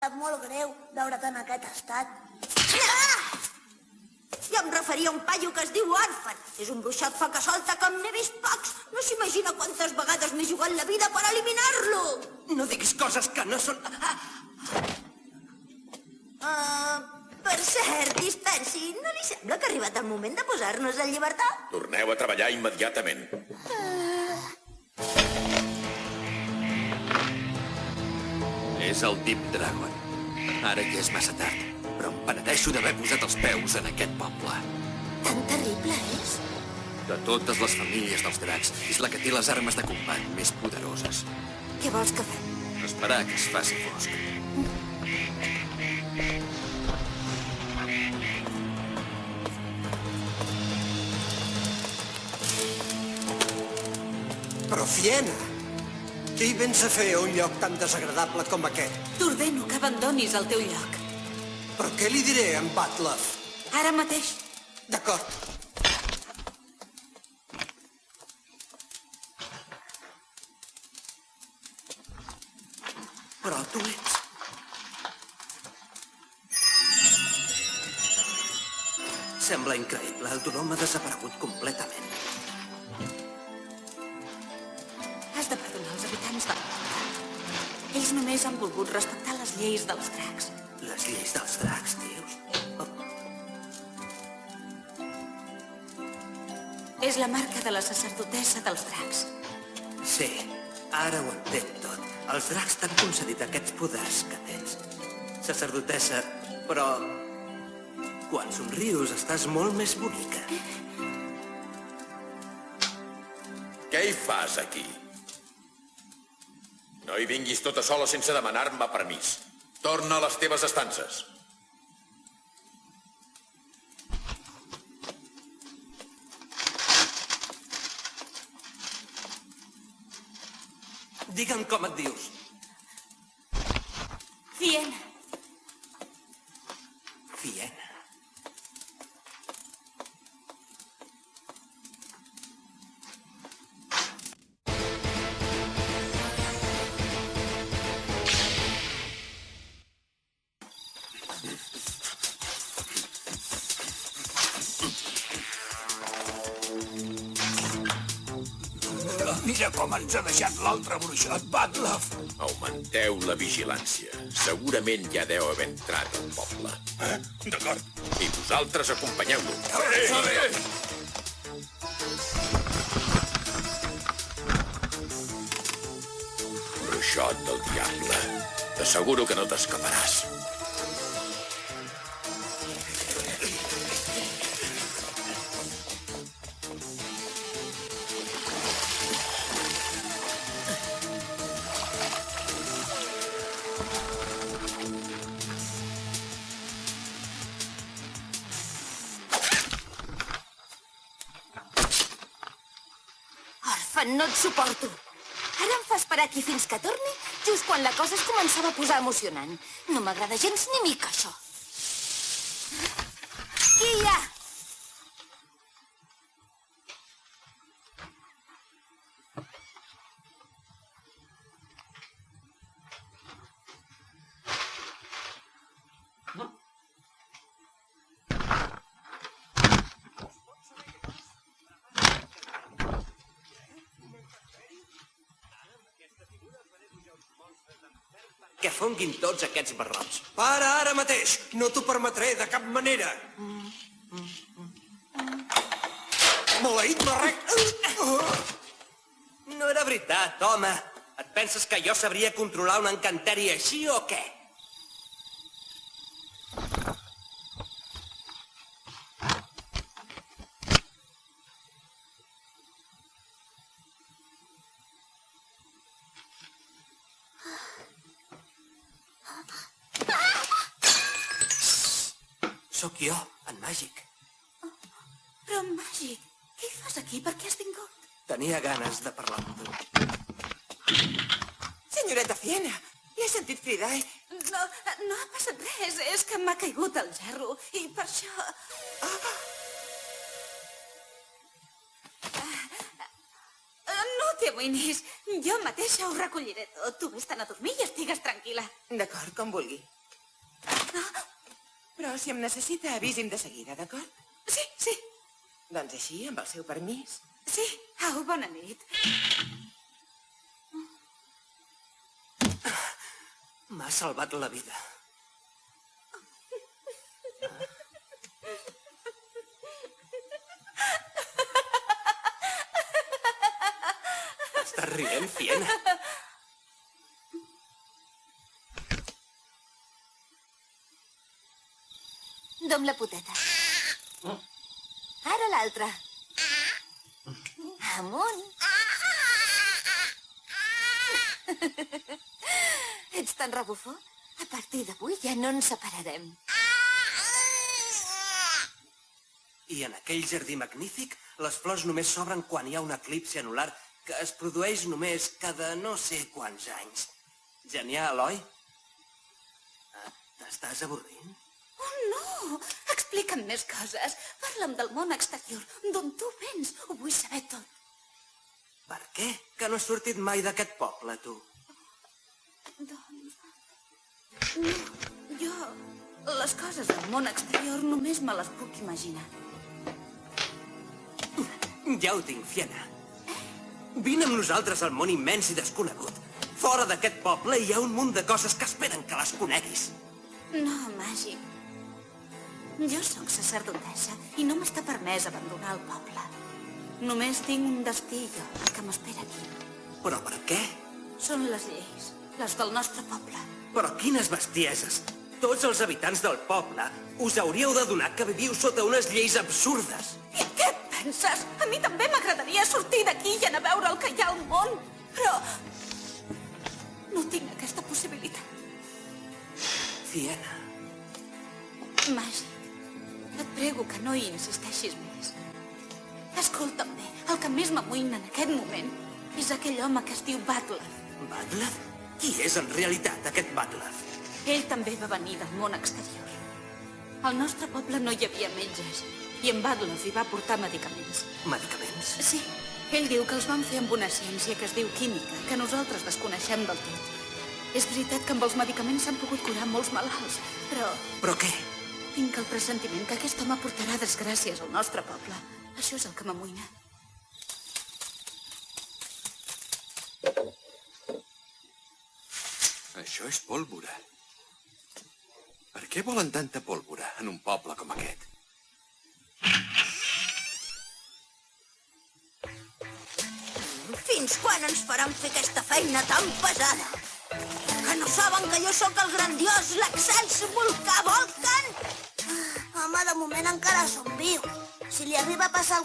Sap molt greu veure't en aquest estat. Jo em referia a un paio que es diu Orphan. És un bruixot foca solta com n'he vist pocs. No s'imagina quantes vegades m'he jugat la vida per eliminar-lo. No diguis coses que no són... Per cert, dispensi, no li sembla que ha arribat el moment de posar-nos en llibertat? Torneu a treballar immediatament. És el Deep Dragon. Ara ja és massa tard, però em penedeixo d'haver posat els peus en aquest poble. Tan terrible és? De totes les famílies dels dracs, és la que té les armes de combat més poderoses. Què vols que fem? Esperar que es faci fosc. Però, Fiena, què hi vens a fer a un lloc tan desagradable com aquest? T'ordeno que abandonis el teu lloc. Però què li diré a en Butler? Ara mateix. D'acord. Però tu ets... Sembla increïble, el teu nom ha desaparegut completament. Has de perdonar els habitants de la poble. Ells només han volgut respectar les lleis dels dracs. Les lleis dels dracs, dius? És la marca de la sacerdotessa dels dracs. Sí, ara ho entenc tot. Els dracs t'han concedit aquests poders que tens. Sacerdotessa, però... quan somrius estàs molt més bonica. Què hi fas aquí? No hi vinguis tota sola sense demanar-me permís. Torna a les teves estances. Digue'm com et dius. Fiena. Fiena. Mira com ens ha deixat l'altre bruixot, Butler. Augmenteu la vigilància. Segurament ja deu haver entrat al poble. D'acord. I vosaltres acompanyeu-lo. Bruixot del diable. T'asseguro que no t'escaparàs. Orphan, no et suporto. Ara em fa esperar aquí fins que torni, just quan la cosa es començava a posar emocionant. No m'agrada gens ni mica, això. Qui hi ha? Que fonguin tots aquests barrots. Para ara mateix! No t'ho permetré de cap manera! Maleït barrec! No era veritat, home. Et penses que jo sabria controlar un encanteri així o què? Sóc jo, en Màgic. Però, Màgic, què hi fas aquí? Per què has vingut? Tenia ganes de parlar amb tu. Senyoreta Fiena, l'he sentit cridar i... No ha passat res. És que m'ha caigut el gerro. I per això... No t'amoïnis. Jo mateixa ho recolliré tot. Tu vés-te'n a dormir i estigues tranquil·la. D'acord, com vulgui. Però si em necessita, avisi'm de seguida, d'acord? Sí, sí, Doncs així, amb el seu permís. sí. Au, bona nit. M'ha salvat la vida. Estàs rient, Fiena? Dom la poteta. Ara l'altra. Amunt. Ets tan rebufó? A partir d'avui ja no ens separarem. I en aquell jardí magnífic, les flors només s'obren quan hi ha un eclipsi anular que es produeix només cada no sé quants anys. Genial, oi? T'estàs avorrint? Oh, no! Explica'm més coses. Parla'm del món exterior, d'on tu vens. Ho vull saber tot. Per què? Que no has sortit mai d'aquest poble, tu? Doncs... No, jo... Les coses del món exterior només me les puc imaginar. Ja ho tinc, Fiena. Vine amb nosaltres al món immens i desconegut. Fora d'aquest poble hi ha un munt de coses que esperen que les coneguis. No, màgic. Jo sóc sacerdotessa i no m'està permès abandonar el poble. Només tinc un destí jo, el que m'espera aquí. Però per què? Són les lleis, les del nostre poble. Però quines bestieses! Tots els habitants del poble us hauríeu d'adonar que viviu sota unes lleis absurdes. I què et penses? A mi també m'agradaria sortir d'aquí i anar a veure el que hi ha al món, però... no tinc aquesta possibilitat. Fiena. Màgic, et prego que no hi insisteixis més. Escolta'm bé, el que més m'amoïna en aquest moment és aquell home que es diu Butler. Butler? Qui és en realitat aquest Butler? Ell també va venir del món exterior. Al nostre poble no hi havia metges i en Butler hi va portar medicaments. Medicaments? Sí, ell diu que els van fer amb una ciència que es diu química, que nosaltres desconeixem del tot. És veritat que amb els medicaments s'han pogut curar molts malalts, però Però què? tinc el pressentiment que aquest home portarà desgràcies al nostre poble. Això és el que m'amoïna. Això és pólvora. Per què volen tanta pólvora en un poble com aquest? Fins quan ens faran fer aquesta feina tan pesada? Que no saben que jo sóc el grandiós, l'excels volcà Volcan? Home, de moment encara som viu. Si li arriba a passar alguna